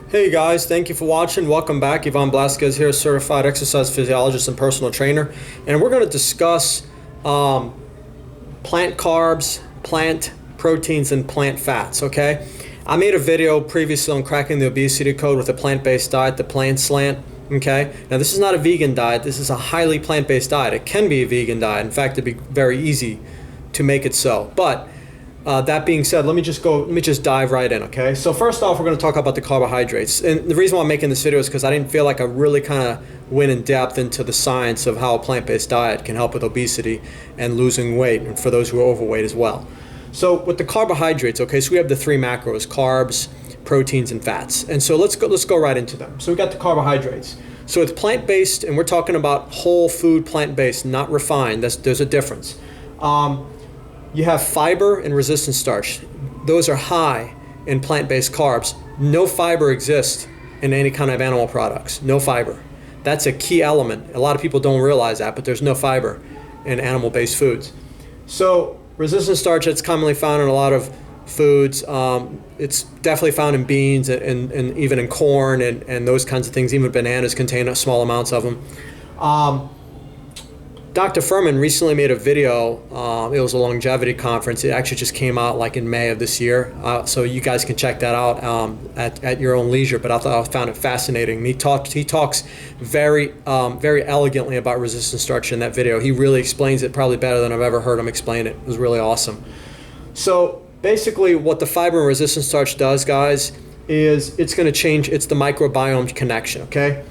Hey guys, thank you for watching. Welcome back. Ivan Blasquez here, certified exercise physiologist and personal trainer. And we're going to discuss plant carbs, plant proteins, and plant fats, okay? I made a video previously on cracking the obesity code with a plant-based diet, the plant slant, okay? Now this is not a vegan diet. This is a highly plant-based diet. It can be a vegan diet. In fact, it'd be very easy to make it so. But that being said, let me just dive right in, okay? So first off, we're going to talk about the carbohydrates. And the reason why I'm making this video is because I didn't feel like I really kind of went in depth into the science of how a plant-based diet can help with obesity and losing weight, and for those who are overweight as well. So with the carbohydrates, okay, so we have the three macros: carbs, proteins, and fats. And so let's go right into them. So we got the carbohydrates. So it's plant-based, and we're talking about whole food plant-based, not refined. There's a difference. You have fiber and resistant starch. Those are high in plant-based carbs. No fiber exists in any kind of animal products. No fiber. That's a key element. A lot of people don't realize that, but there's no fiber in animal-based foods. So resistant starch, that's commonly found in a lot of foods. It's definitely found in beans and even in corn and those kinds of things. Even bananas contain small amounts of them. Dr. Furman recently made a video. It was a longevity conference. It actually just came out like in May of this year. So you guys can check that out at your own leisure. But I found it fascinating. He talks very elegantly about resistant starch in that video. He really explains it probably better than I've ever heard him explain it. It was really awesome. So basically what the fiber and resistant starch does, guys, is it's going to change. It's the microbiome connection, okay?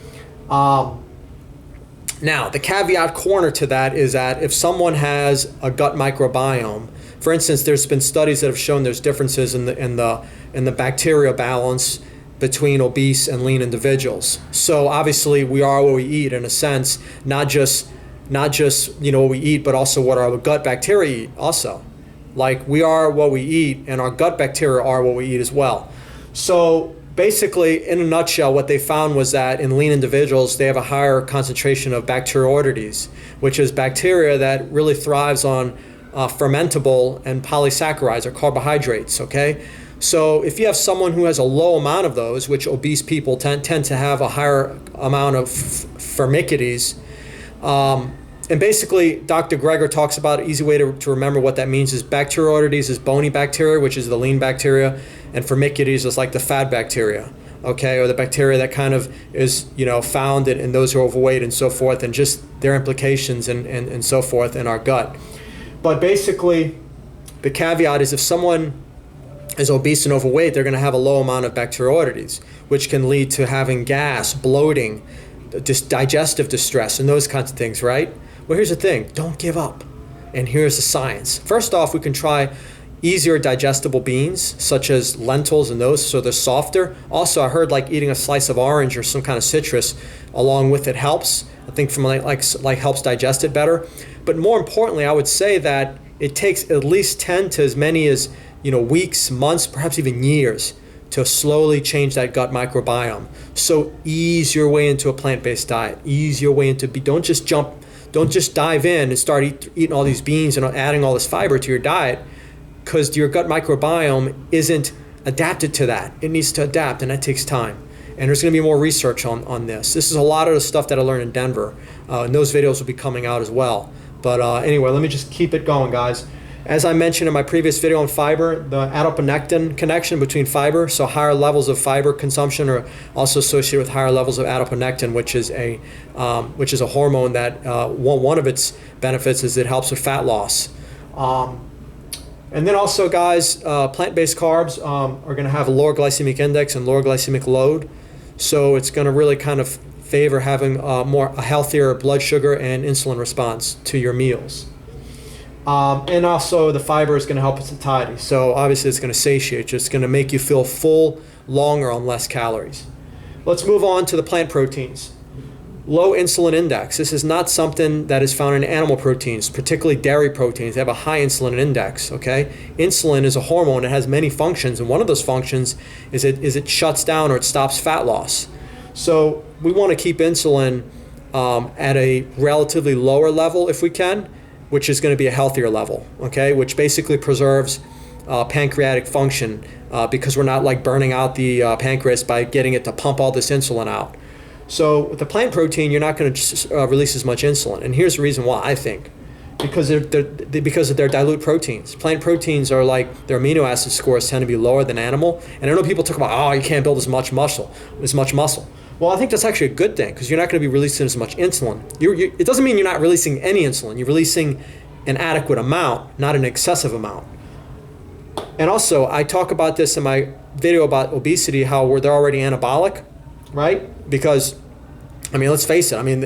Now, the caveat corner to that is that if someone has a gut microbiome, for instance, there's been studies that have shown there's differences in the bacterial balance between obese and lean individuals. So obviously, we are what we eat in a sense, not just what we eat, but also what our gut bacteria eat also. Like we are what we eat, and our gut bacteria are what we eat as well. So basically, in a nutshell, what they found was that in lean individuals, they have a higher concentration of Bacteroidetes, which is bacteria that really thrives on fermentable and polysaccharides or carbohydrates, okay? So if you have someone who has a low amount of those, which obese people tend to have a higher amount of Firmicutes, and basically, Dr. Greger talks about an easy way to remember what that means is Bacteroidetes is bony bacteria, which is the lean bacteria, and Firmicutes is like the fat bacteria, okay, or the bacteria that kind of is, found in those who are overweight and so forth, and just their implications and so forth in our gut. But basically, the caveat is if someone is obese and overweight, they're going to have a low amount of Bacteroidetes, which can lead to having gas, bloating, digestive distress, and those kinds of things, right? Well, here's the thing, don't give up. And here's the science. First off, we can try easier digestible beans, such as lentils and those, so they're softer. Also, I heard like eating a slice of orange or some kind of citrus along with it helps. I think from like helps digest it better. But more importantly, I would say that it takes at least 10 to as many as, weeks, months, perhaps even years to slowly change that gut microbiome. So ease your way into a plant-based diet. Ease your way into, don't just dive in and start eating all these beans and adding all this fiber to your diet, because your gut microbiome isn't adapted to that. It needs to adapt, and that takes time. And there's going to be more research on this. This is a lot of the stuff that I learned in Denver, and those videos will be coming out as well. But anyway, let me just keep it going, guys. As I mentioned in my previous video on fiber, the adiponectin connection between fiber, so higher levels of fiber consumption are also associated with higher levels of adiponectin, which is a hormone that one of its benefits is it helps with fat loss. And then also, guys, plant-based carbs are going to have a lower glycemic index and lower glycemic load, so it's going to really kind of favor having a healthier blood sugar and insulin response to your meals. And also the fiber is going to help with satiety. So obviously it's going to satiate you. It's going to make you feel full longer on less calories. Let's move on to the plant proteins. Low insulin index. This is not something that is found in animal proteins, particularly dairy proteins. They have a high insulin index, okay? Insulin is a hormone. It has many functions, and one of those functions is it shuts down or it stops fat loss. So we want to keep insulin at a relatively lower level if we can, which is going to be a healthier level, okay? Which basically preserves pancreatic function because we're not like burning out the pancreas by getting it to pump all this insulin out. So with the plant protein, you're not going to release as much insulin. And here's the reason why, I think. Because they're dilute proteins. Plant proteins are like, their amino acid scores tend to be lower than animal. And I know people talk about, oh, you can't build as much muscle. Well, I think that's actually a good thing because you're not going to be releasing as much insulin. It doesn't mean you're not releasing any insulin. You're releasing an adequate amount, not an excessive amount. And also, I talk about this in my video about obesity, how they're already anabolic, right? Because, I mean, let's face it. I mean,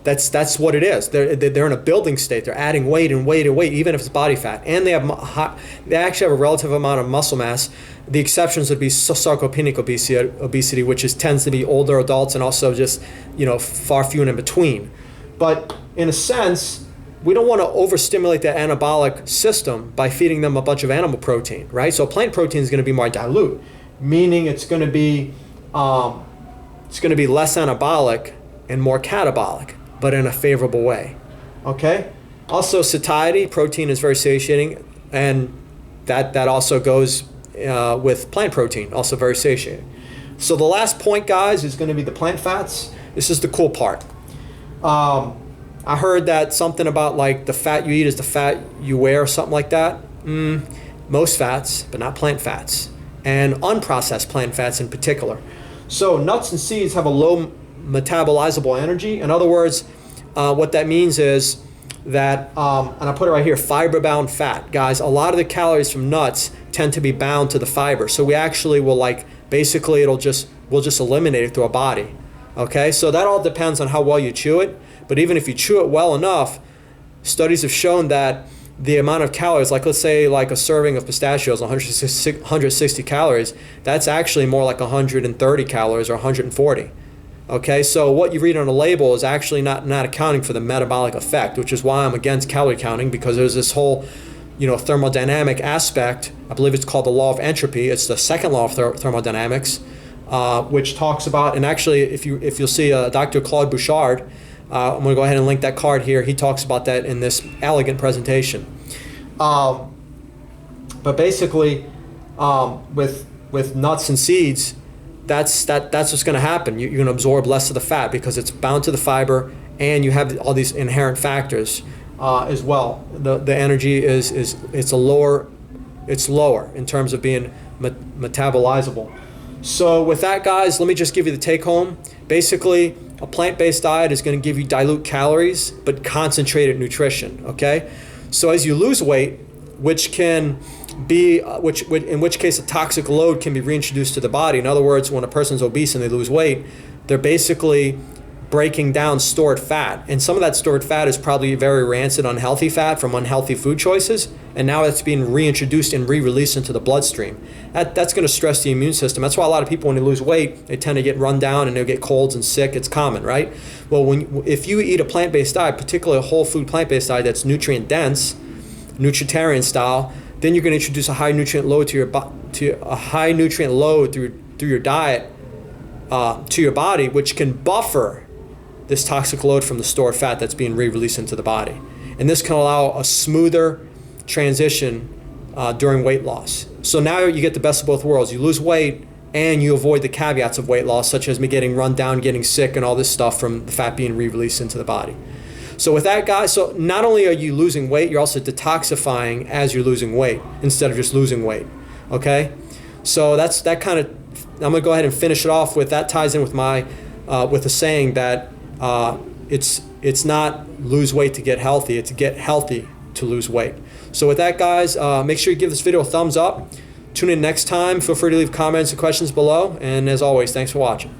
that's what it is. They're in a building state. They're adding weight and weight and weight, even if it's body fat. And they actually have a relative amount of muscle mass. The exceptions would be sarcopenic obesity, which tends to be older adults and also just, far few and in between. But in a sense, we don't want to overstimulate that anabolic system by feeding them a bunch of animal protein, right? So plant protein is going to be more dilute, meaning it's going to be less anabolic and more catabolic, but in a favorable way. Okay. Also, satiety, protein is very satiating, and that also goes with plant protein, also very satiating. So the last point, guys, is going to be the plant fats. This is the cool part. I heard that something about like the fat you eat is the fat you wear, or something like that. Most fats, but not plant fats, and unprocessed plant fats in particular. So nuts and seeds have a low metabolizable energy. In other words, what that means is that, and I put it right here, fiber-bound fat. Guys, a lot of the calories from nuts tend to be bound to the fiber. So we actually will we'll just eliminate it through our body. Okay, so that all depends on how well you chew it. But even if you chew it well enough, studies have shown that the amount of calories, like let's say like a serving of pistachios, 160 calories, that's actually more like 130 calories or 140. Okay, so what you read on a label is actually not accounting for the metabolic effect, which is why I'm against calorie counting, because there's this whole, thermodynamic aspect. I believe it's called the law of entropy. It's the second law of thermodynamics, which talks about, and actually if you'll see Dr. Claude Bouchard, I'm going to go ahead and link that card here. He talks about that in this elegant presentation. But basically, with nuts and seeds, that's what's going to happen. You're going to absorb less of the fat because it's bound to the fiber, and you have all these inherent factors as well. The energy it's lower in terms of being metabolizable. So with that, guys, let me just give you the take home. Basically, a plant-based diet is going to give you dilute calories but concentrated nutrition. Okay, so as you lose weight, which can be in which case a toxic load can be reintroduced to the body. In other words, when a person's obese and they lose weight, they're basically breaking down stored fat, and some of that stored fat is probably very rancid, unhealthy fat from unhealthy food choices, and now it's being reintroduced and re-released into the bloodstream. That's going to stress the immune system. That's why a lot of people, when they lose weight, they tend to get run down and they'll get colds and sick. It's common, right? Well, if you eat a plant-based diet, particularly a whole food plant-based diet that's nutrient dense, nutritarian style, then you're going to introduce a high nutrient load through your diet to your body, which can buffer this toxic load from the stored fat that's being re-released into the body. And this can allow a smoother transition during weight loss. So now you get the best of both worlds. You lose weight and you avoid the caveats of weight loss, such as me getting run down, getting sick, and all this stuff from the fat being re-released into the body. So with that, guys, so not only are you losing weight, you're also detoxifying as you're losing weight instead of just losing weight. Okay? So that's that kind of, I'm going to go ahead and finish it off with that. Ties in with my with the saying that it's not lose weight to get healthy, it's get healthy to lose weight. So with that, guys, make sure you give this video a thumbs up. Tune in next time. Feel free to leave comments and questions below. And as always, thanks for watching.